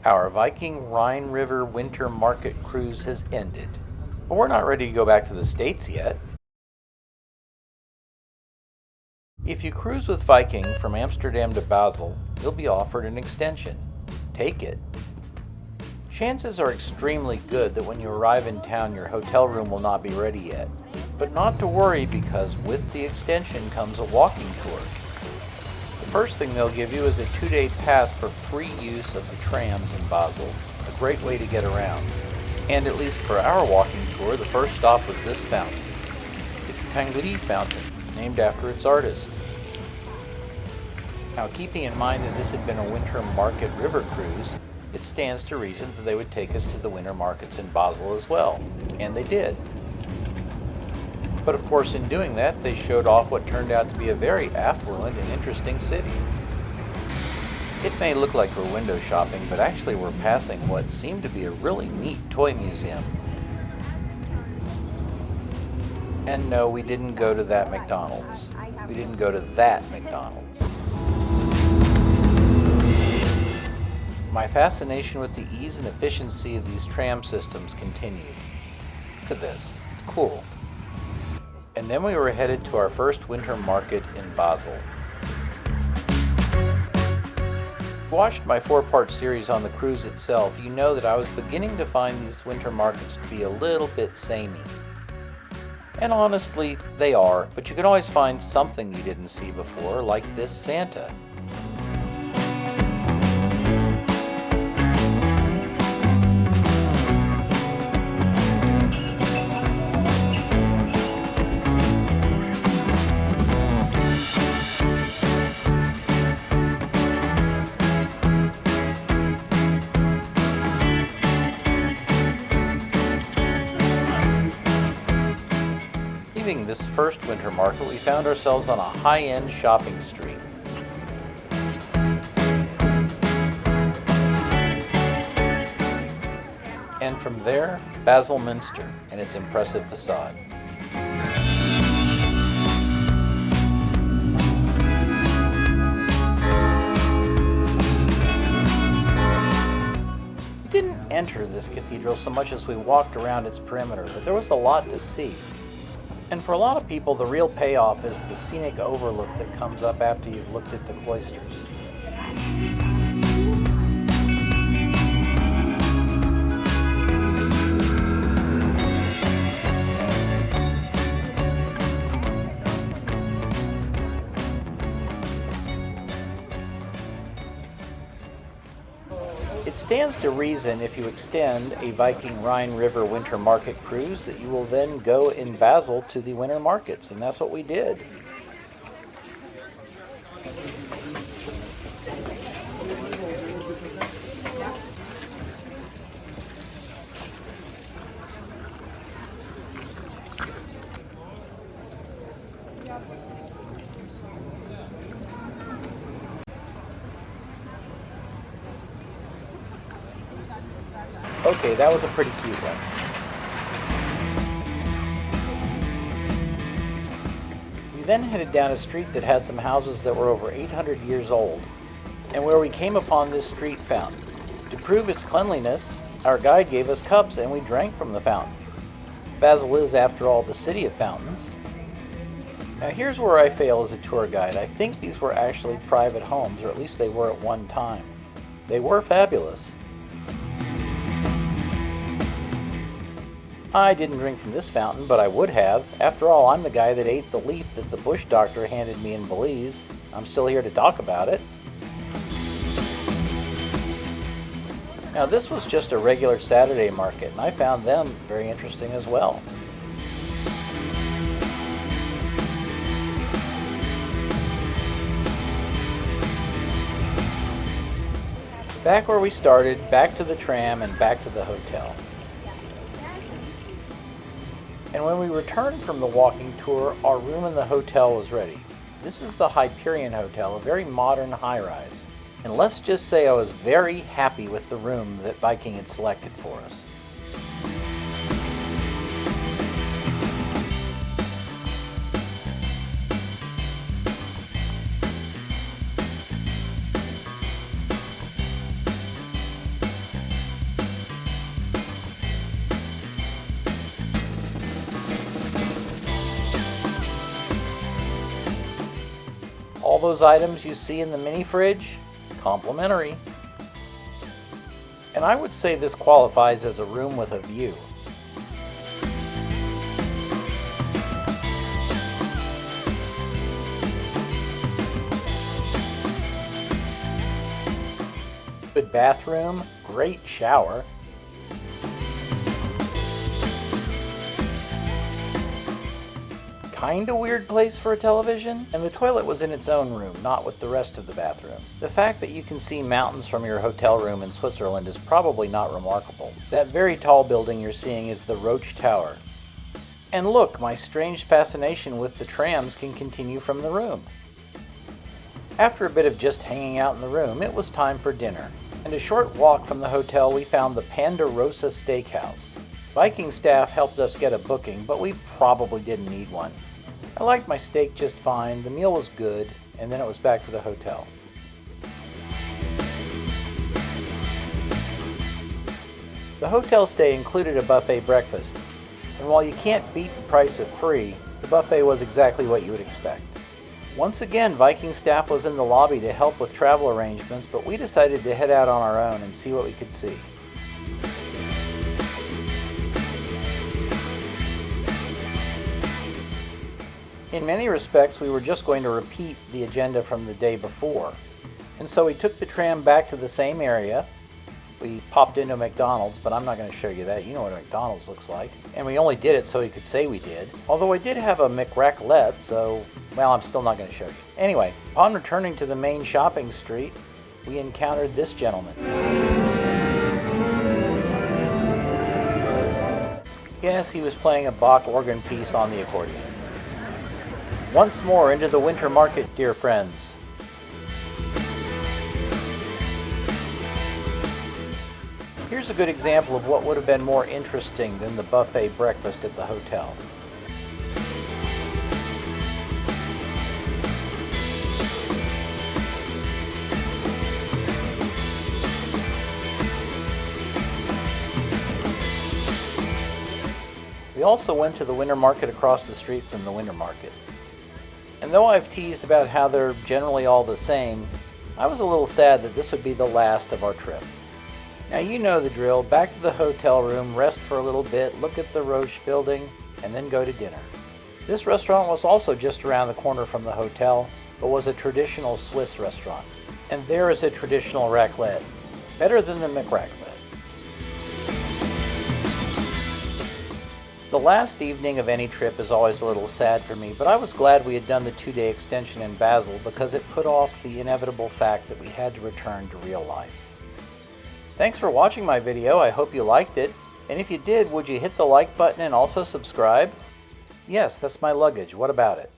Our Viking Rhine River Winter Market cruise has ended, but we're not ready to go back to the States yet. If you cruise with Viking from Amsterdam to Basel, you'll be offered an extension. Take it. Chances are extremely good that when you arrive in town, your hotel room will not be ready yet. But not to worry, because with the extension comes a walking tour. The first thing they'll give you is a 2-day pass for free use of the trams in Basel, a great way to get around. And at least for our walking tour, the first stop was this fountain. It's the Tanguy fountain, named after its artist. Now, keeping in mind that this had been a winter market river cruise, it stands to reason that they would take us to the winter markets in Basel as well, and they did. But of course, in doing that, they showed off what turned out to be a very affluent and interesting city. It may look like we're window shopping, but actually we're passing what seemed to be a really neat toy museum. And no, we didn't go to that McDonald's. We didn't go to that McDonald's. My fascination with the ease and efficiency of these tram systems continued. Look at this, it's cool. And then we were headed to our first winter market in Basel. If you watched my 4-part series on the cruise itself, you know that I was beginning to find these winter markets to be a little bit samey. And honestly, they are, but you can always find something you didn't see before, like this Santa. Leaving this first winter market, we found ourselves on a high-end shopping street. And from there, Basel Minster and its impressive facade. We didn't enter this cathedral so much as we walked around its perimeter, but there was a lot to see. And for a lot of people, the real payoff is the scenic overlook that comes up after you've looked at the cloisters. It stands to reason, if you extend a Viking Rhine River Winter Market cruise, that you will then go in Basel to the winter markets, and that's what we did. Okay, that was a pretty cute one. We then headed down a street that had some houses that were over 800 years old, and where we came upon this street fountain. To prove its cleanliness, our guide gave us cups and we drank from the fountain. Basel is, after all, the city of fountains. Now here's where I fail as a tour guide. I think these were actually private homes, or at least they were at one time. They were fabulous. I didn't drink from this fountain, but I would have. After all, I'm the guy that ate the leaf that the bush doctor handed me in Belize. I'm still here to talk about it. Now, this was just a regular Saturday market, and I found them very interesting as well. Back where we started, back to the tram, and back to the hotel. And when we returned from the walking tour, our room in the hotel was ready. This is the Hyperion Hotel, a very modern high-rise. And let's just say I was very happy with the room that Viking had selected for us. All those items you see in the mini fridge, complimentary. And I would say this qualifies as a room with a view. Good bathroom, great shower. Kinda weird place for a television, and the toilet was in its own room, not with the rest of the bathroom. The fact that you can see mountains from your hotel room in Switzerland is probably not remarkable. That very tall building you're seeing is the Roche Tower. And look, my strange fascination with the trams can continue from the room. After a bit of just hanging out in the room, it was time for dinner. And a short walk from the hotel, we found the Ponderosa Steakhouse. Viking staff helped us get a booking, but we probably didn't need one. I liked my steak just fine, the meal was good, and then it was back to the hotel. The hotel stay included a buffet breakfast, and while you can't beat the price of free, the buffet was exactly what you would expect. Once again, Viking staff was in the lobby to help with travel arrangements, but we decided to head out on our own and see what we could see. In many respects, we were just going to repeat the agenda from the day before. And so we took the tram back to the same area. We popped into McDonald's, but I'm not going to show you that. You know what a McDonald's looks like. And we only did it so we could say we did. Although I did have a McRaclette, so, well, I'm still not going to show you. Anyway, upon returning to the main shopping street, we encountered this gentleman. Yes, he was playing a Bach organ piece on the accordion. Once more into the winter market, dear friends. Here's a good example of what would have been more interesting than the buffet breakfast at the hotel. We also went to the winter market across the street from the winter market. And though I've teased about how they're generally all the same, I was a little sad that this would be the last of our trip. Now you know the drill, back to the hotel room, rest for a little bit, look at the Roche building, and then go to dinner. This restaurant was also just around the corner from the hotel, but was a traditional Swiss restaurant. And there is a traditional raclette, better than the McRaclette. The last evening of any trip is always a little sad for me, but I was glad we had done the 2-day extension in Basel because it put off the inevitable fact that we had to return to real life. Thanks for watching my video, I hope you liked it, and if you did, would you hit the like button and also subscribe? Yes, that's my luggage, what about it?